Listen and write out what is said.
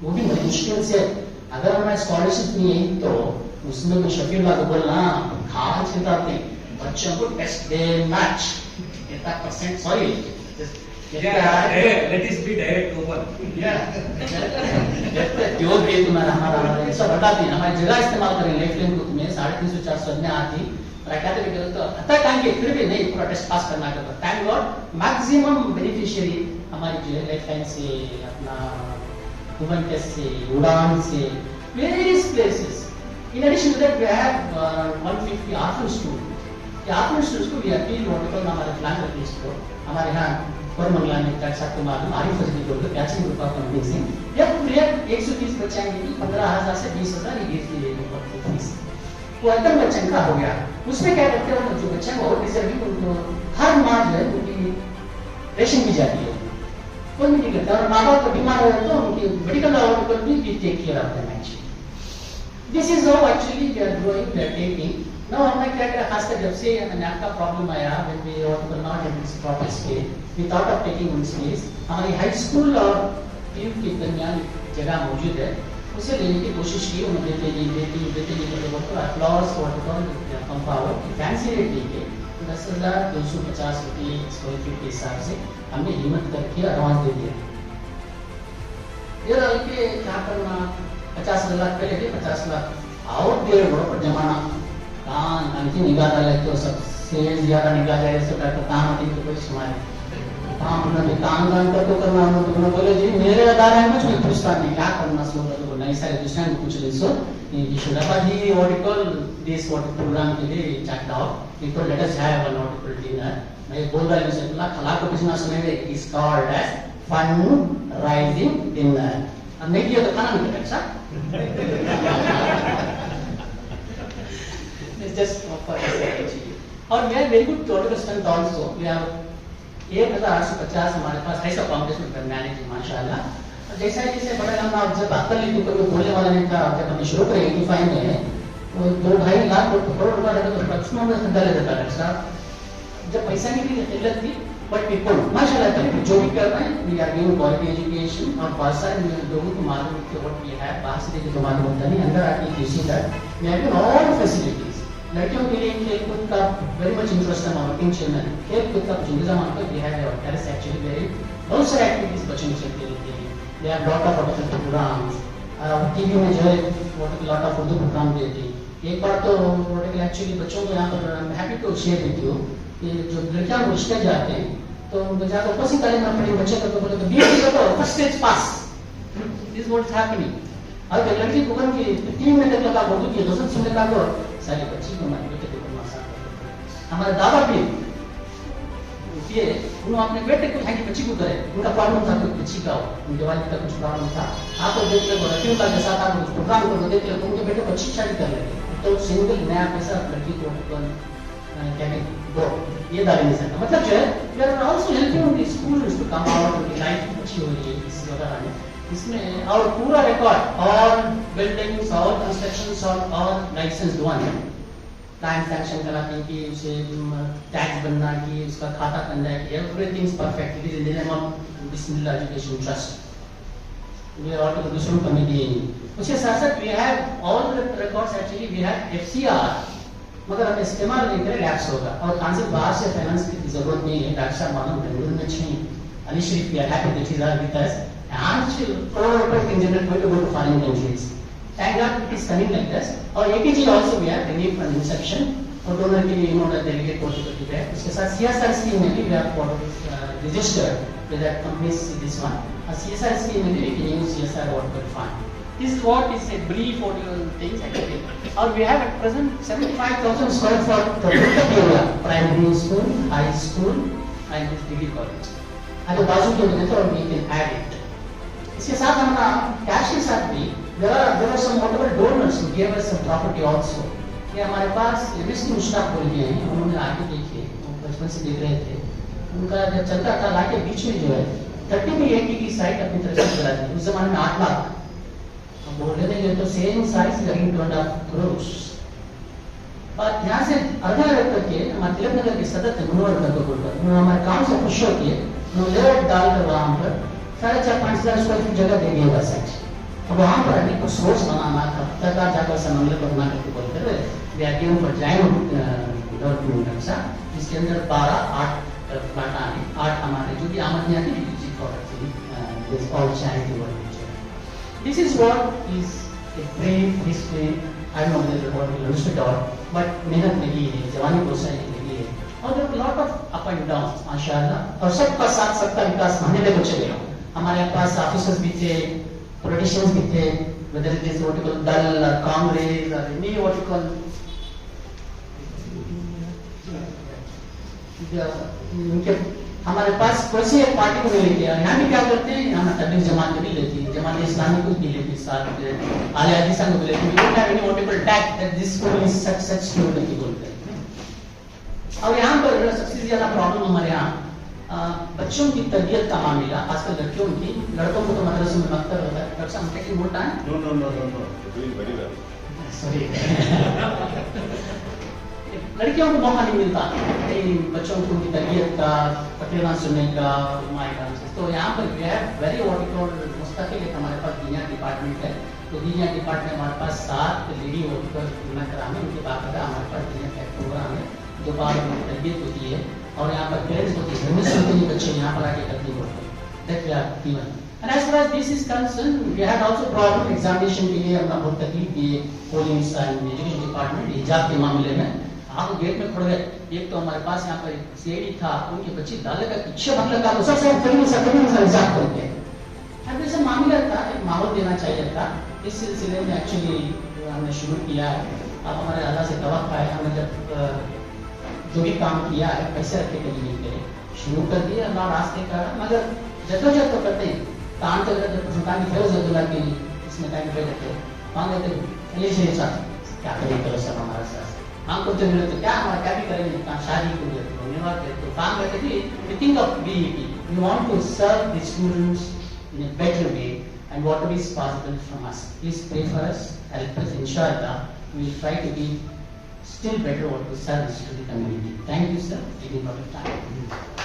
वो भी बड़ी मुश्किल से। अगर हमारे स्कॉलरशिप नहीं है तो उसमें तो शफीर ला बोलना खाना चिंताते बच्चों को टेस्ट दे मैच इतना percent sorry let us be direct open. जो भी तुम्हारा हमारा सब बताते हैं हमारी जगह इस्तेमाल करें लाइफ लाइन ग्रुप में 350-400 में आती पर कहते भी तो अच्छा टाइम के फिर भी नहीं पूरा टेस्ट पास करना करता थैंक गॉड मैक्सिमम बेनिफिशियरी हमारी जो है लाइफ लाइन से अपना ह्यूमन टेस्ट से उड़ान से various places in addition to that we have 150 orphan students ये orphan students को भी अपील वर्टिकल हमारे philanthropy को हमारे यहाँ और मंगला में टैक्स आपको मालूम आरिफ फजली को कैचिंग ग्रुप ऑफ फंडिंग से ये पूरे 130 बच्चे की 15,000 से 20,000 ये गिफ्ट की फीस वो एकदम बच्चों का हो गया। उसमें क्या करते हैं जो बच्चे बहुत डिजर्विंग उनको हर माह जो है उनकी रेशन की जाती है कोई नहीं करता और माँ बाप को बीमार हो तो उनकी मेडिकल अवेलेबल भी take care of them actually this is how actually we are growing we are taking no हमने क्या किया खासकर जब से नाक का प्रॉब्लम आया when we were not able to proper stay we thought of taking one space हमारी हाई स्कूल और पीयू के दरमियान जगह मौजूद है उसे लेने की कोशिश की उन्होंने देते तो अप्लॉज और कंपावर की फैंसी रेट लेके 10,250 रुपये स्क्वायर फीट के हिसाब से हमने हिम्मत करके एडवांस दे दिया ये रहा कि क्या करना 50 लाख पहले थे 50 लाख और 1.5 करोड़ पर जमाना कान आणखी निघा झालाय तो सबसे ज्यादा निघा जाए ऐसे करता काम आती तो कोई सुनाए काम नहीं काम करतो करना तो बोले जी मेरे अदारे में कुछ पूछता नहीं क्या करना सो तो नहीं सारे दूसरे को पूछ ले सो ये शुदाबा जी ऑर्टिकल दिस व्हाट प्रोग्राम के लिए चेक आउट वी को let us have an article dinner मैं बोल रहा हूं सर खला को बिजनेस सुनेंगे is called as fun raising dinner अब नहीं किया तो खाना नहीं अच्छा just for strategy और we are very good total strength also we have 1,850 हमारे पास है सब फाउंडेशन पर मैनेज माशाल्लाह जैसा बड़े हम आप जब बात कर ली तो बोलने वाला नहीं था जब हमने शुरू करें 85 में तो 2-2.5 लाख करोड़ रुपया लगा तो मैक्सिमम में धंधा लेता था साहब जब पैसा की भी किल्लत थी बट पीपल माशाल्लाह करें जो भी कर रहे हैं we are giving quality education और बहुत सारे लोगों को मालूम है कि व्हाट वी हैव बाहर से देखे तो मालूम होता नहीं अंदर आके you see that we have all facilities लड़कियों के लिए खेलकूद का वेरी मच इंटरेस्ट है वर्किंग चिल्ड्रन खेलकूद का जिंदगी जमान पर भी है और दैट इज एक्चुअली वेरी बहुत सारे एक्टिविटीज बच्चों को चलती रहती है they have lot of audition programmes और टीवी में जो है what lot of Urdu programme देती एक बार तो व्हाट एक्चुअली बच्चों को यहां पर I am happy to share with you कि जो लड़कियां रिश्ते जाते हैं तो उनको जाकर ऊपर से तालीम में पढ़े बच्चे को तो बोले तो बीएससी का तो first stage pass this what is happening और लड़की को कम की 3 मिनट तक लगा उर्दू की दोस्त सुनने का तो सारे बच्ची को हमारे बेटे को मासा हमारे दादा भी ये उन्होंने अपने बेटे को है कि बच्ची को करे उनका प्रॉब्लम था कि बच्ची का हो उनके वालिद का कुछ प्रॉब्लम था आप देख ले रफीम का के साथ आप कुछ प्रोग्राम को देख ले तो उनके बेटे को अच्छी शादी कर लेंगे तो सिंगल नया पैसा लड़की को क्या कहते वो ये दावे नहीं सकता मतलब जो है we are also helping the schools to come out उनकी लाइफ अच्छी हो रही है इस वगैरह में इसमें और पूरा रिकॉर्ड और बिल्डिंग्स और कंस्ट्रक्शंस और लाइसेंस वन टाइम सैंक्शन कराती कि उसे टैक्स बनना कि उसका खाता करना है कि everything is perfect it is in the name of Bismillah education trust we are all to दूसरों कमिटी उसके साथ साथ we have all the records actually we have FCR मगर हम इस्तेमाल नहीं करें लैप्स होगा और कांसेप्ट बाहर से फाइनेंस की जरूरत नहीं है डॉक्टर साहब मालूम बेंगलुरु में चाहिए Ali Sharif we are happy that is our with us and crore rupees can generate going to go to foreign countries. Thank God it is coming like this. और APG also we have relief from inception और donor के लिए इन्होंने delegate possibility है. उसके साथ CSR scheme में भी we have registered with that companies this one. और CSR scheme में भी we can use CSR worker fund. This is what is a brief audio things actually. और we have at present 75,000 square foot area, primary school, high school, and this degree college. and the बाजू के मिलते और we can add it. इसके साथ हमारा cash के साथ भी there are some notable donors who gave us some property also. ये हमारे पास एमएसटी मुश्ताक बोल के हैं, उन्होंने आके देखे, वो बचपन से देख रहे थे. उनका जब चलता था लाके बीच में जो है 30 में 80 की साइट अपनी तरफ से चला दी. उस जमाने में 8 लाख. हम बोल रहे थे ये तो सेम साइज लगेंगे 2.5 करोड़. और यहाँ से आधा रख करके हमारे तिलक नगर के सदर थे मनोहर करके बोलकर उन्होंने हमारे काम से खुश होकर उन्होंने लेआउट डालकर वहाँ पर 4.5-5 हज़ार स्क्वायर फीट जगह दे दिया बस. अब वहाँ पर अभी कुछ सोर्स बनाना था, सरकार जाकर समन्वय करना करके बोलते हुए we are given for joint development सा, जिसके अंदर 12-8 प्लाट आने, 8 हमारे जो भी आमदनियाँ थी बिजली product this all charity work. This is what is a brief history. I don't know whether what you understood और, बट मेहनत लगी है, जवानी प्रोत्साहन लगी है, और there lot of up and down माशाअल्लाह, और सबका साथ सबका विकास हमने देखो चलेगा. हमारे पास ऑफिसर्स भी थे, politicians भी थे, whether it is what you call दल or Congress or any what you call उनके हमारे पास कोई एक पार्टी को नहीं लेके आए. यहाँ भी क्या करते हैं, यहाँ तबलीग जमात को भी लेती है, जमात इस्लामी को भी लेती है, साथ आले हदीसा को भी लेती है. We don't have any what you call tag that this school is such school नहीं बोलते हैं. और यहाँ पर सबसे ज्यादा प्रॉब्लम हमारे यहाँ बच्चों की तरबियत का मामला, खासकर लड़कियों की. लड़कों को तो मदरसों में मकतब होता है. डॉक्टर साहब taking more time. No. Doing very well. Sorry. लड़कियों को मौका नहीं मिलता बच्चों को उनकी तरबियत का, पटेला सुनने का, तो यहाँ पर जो है वेरी वर्टिकल मुस्तकिल एक हमारे पास दीनिया डिपार्टमेंट है. तो दीनिया डिपार्टमेंट हमारे पास 7 लेडी वर्टिकल कराने, उनके बाकायदा हमारे पास दीनिया का प्रोग्राम है जो बार तरबियत होती है, और यहाँ पर पेरेंट्स होती है, बच्चे यहाँ पर आके तकलीफ होते हैं. That we are given. And as far as this is concerned, we had also problem examination के लिए हमने बहुत तकलीफ दी पुलिस एंड एजुकेशन डिपार्टमेंट हिजाब के मामले में. आप गेट में खड़े गए, एक तो हमारे पास यहाँ पर सीआईडी था, उनके बच्चे डाले का पीछे मतलब का सबसे हिजाब करते हैं. अब जैसे मामला था, एक माहौल देना चाहिए था. इस सिलसिले में एक्चुअली हमने शुरू किया है. अब हमारे अल्लाह से तवक्का है, हमने जब जो भी काम किया है पैसे रखे कभी नहीं करे, शुरू कर दिया अल्लाह रास्ते का. मगर जद्दोजहद तो करते हैं, काम तो करते सुल्तान की फेरोज अब्दुल्ला की इसमें टाइम पे रहते मान लेते चलिए से साथ क्या करें, करो सब हमारे साथ हम को तो मिले तो क्या हमारा क्या भी करेंगे, काम शादी को भी धन्यवाद तो काम करते थे. We think of BEP, we want to serve the students in a better way and whatever is possible from us. Please pray for us, help us, inshallah. We will try to be still better what to service to the community. Thank you, sir. Giving a lot of time.